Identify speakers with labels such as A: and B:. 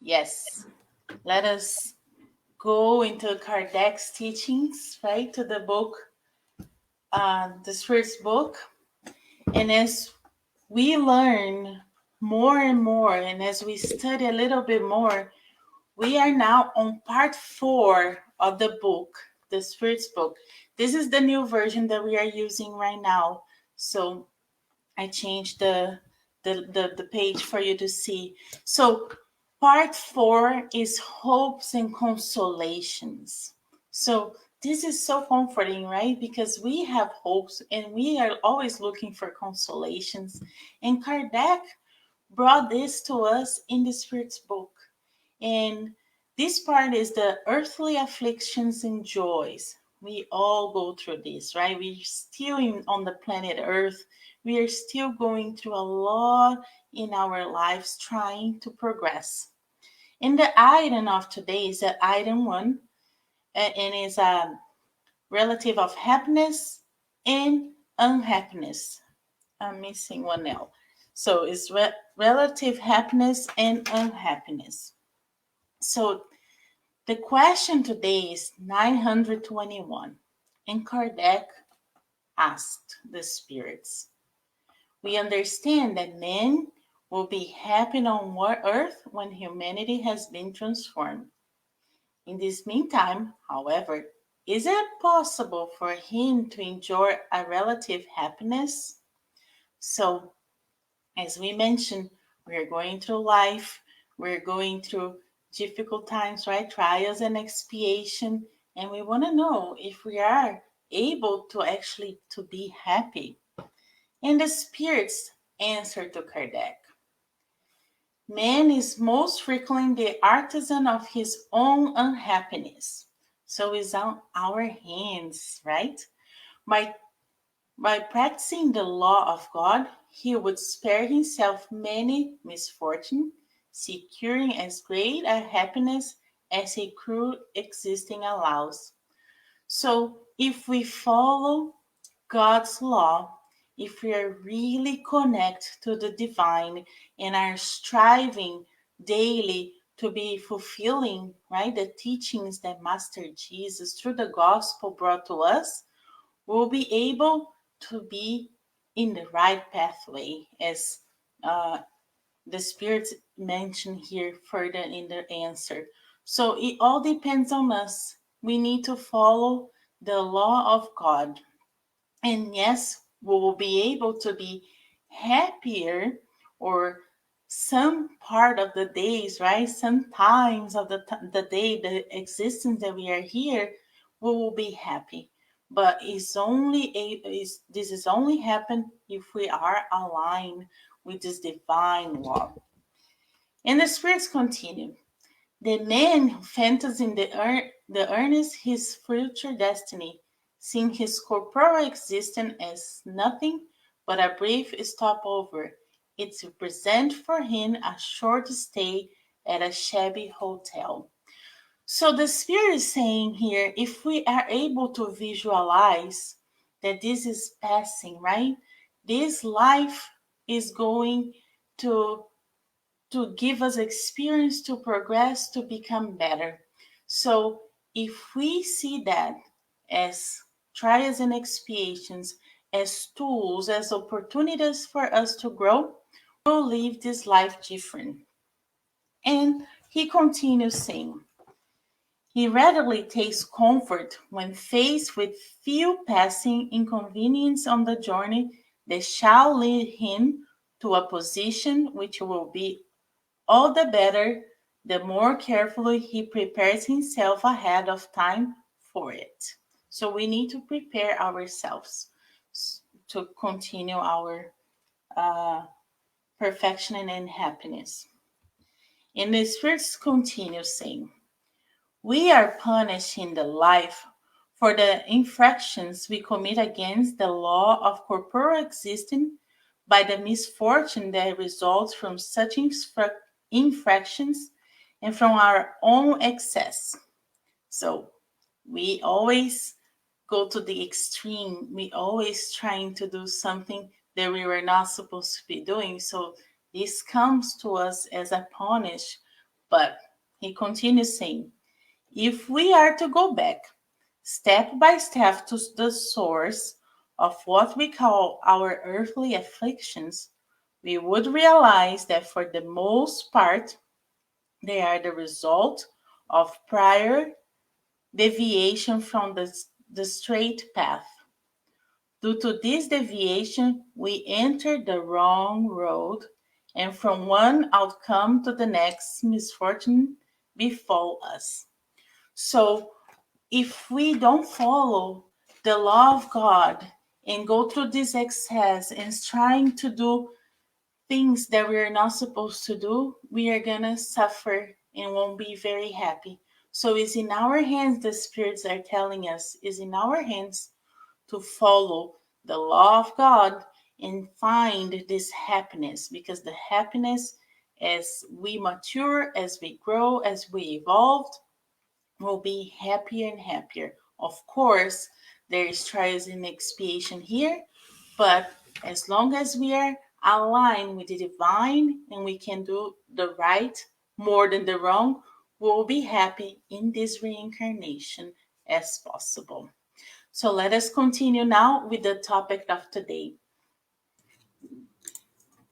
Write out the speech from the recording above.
A: Yes, let us go into Kardec's teachings, right, to the book, this first book. And as we learn more and more, and as we study a little bit more, we are now on part 4 of the book, the Spirit's book. This is the new version that we are using right now. So I changed the page for you to see. So part 4 is hopes and consolations. So this is so comforting, right? Because we have hopes and we are always looking for consolations. And Kardec brought this to us in the Spirit's book. And this part is the earthly afflictions and joys. We all go through this, right? We're still on the planet Earth. We are still going through a lot in our lives trying to progress. And the item of today is the item 1, and is a relative of happiness and unhappiness. I'm missing one L. So it's relative happiness and unhappiness. So the question today is 921, and Kardec asked the spirits, we understand that men will be happy on earth when humanity has been transformed. In this meantime, however, is it possible for him to enjoy a relative happiness? So, as we mentioned, we're going through life, we're going through difficult times, right? Trials and expiation, and we want to know if we are able to actually to be happy. And the spirits answer to Kardec. Man is most frequently the artisan of his own unhappiness. So it's on our hands, right? By By practicing the law of God, he would spare himself many misfortunes, securing as great a happiness as a crude existing allows. So, if we follow God's law, if we are really connected to the divine and are striving daily to be fulfilling, right, the teachings that Master Jesus through the gospel brought to us, we'll be able to be in the right pathway, as uh, the spirits mentioned here further in the answer. So it all depends on us. We need to follow the law of God. And yes, we will be able to be happier, or some part of the days, right? Sometimes of the day, the existence that we are here, we will be happy. But this is only happen if we are aligned with this divine law. And the spirits continue. The man who fancies in the earnest his future destiny, seeing his corporal existence as nothing but a brief stopover, it represents for him a short stay at a shabby hotel. So the spirit is saying here, if we are able to visualize that this is passing, right? This life is going to give us experience to progress, to become better. So if we see that as trials and expiations, as tools, as opportunities for us to grow, we'll live this life different. And he continues saying, he readily takes comfort when faced with few passing inconveniences on the journey that shall lead him to a position which will be all the better the more carefully he prepares himself ahead of time for it. So we need to prepare ourselves to continue our uh, perfection and happiness. And the Spirit continues saying, we are punished in the life for the infractions we commit against the law of corporal existence by the misfortune that results from such infractions and from our own excess. So we always go to the extreme. We always trying to do something that we were not supposed to be doing. So this comes to us as a punish But he continues saying, if we are to go back step by step to the source of what we call our earthly afflictions, we would realize that for the most part, they are the result of prior deviation from the straight path. Due to this deviation, we enter the wrong road, and from one outcome to the next, misfortune befall us. So, if we don't follow the law of God and go through this excess and trying to do things that we're not supposed to do, we are gonna suffer and won't be very happy. So it's in our hands, the spirits are telling us, is in our hands to follow the law of God and find this happiness, because the happiness, as we mature, as we grow, as we evolve, will be happier and happier. Of course, there is trials and expiation here, but as long as we are aligned with the divine and we can do the right more than the wrong, we'll be happy in this reincarnation as possible. So let us continue now with the topic of today.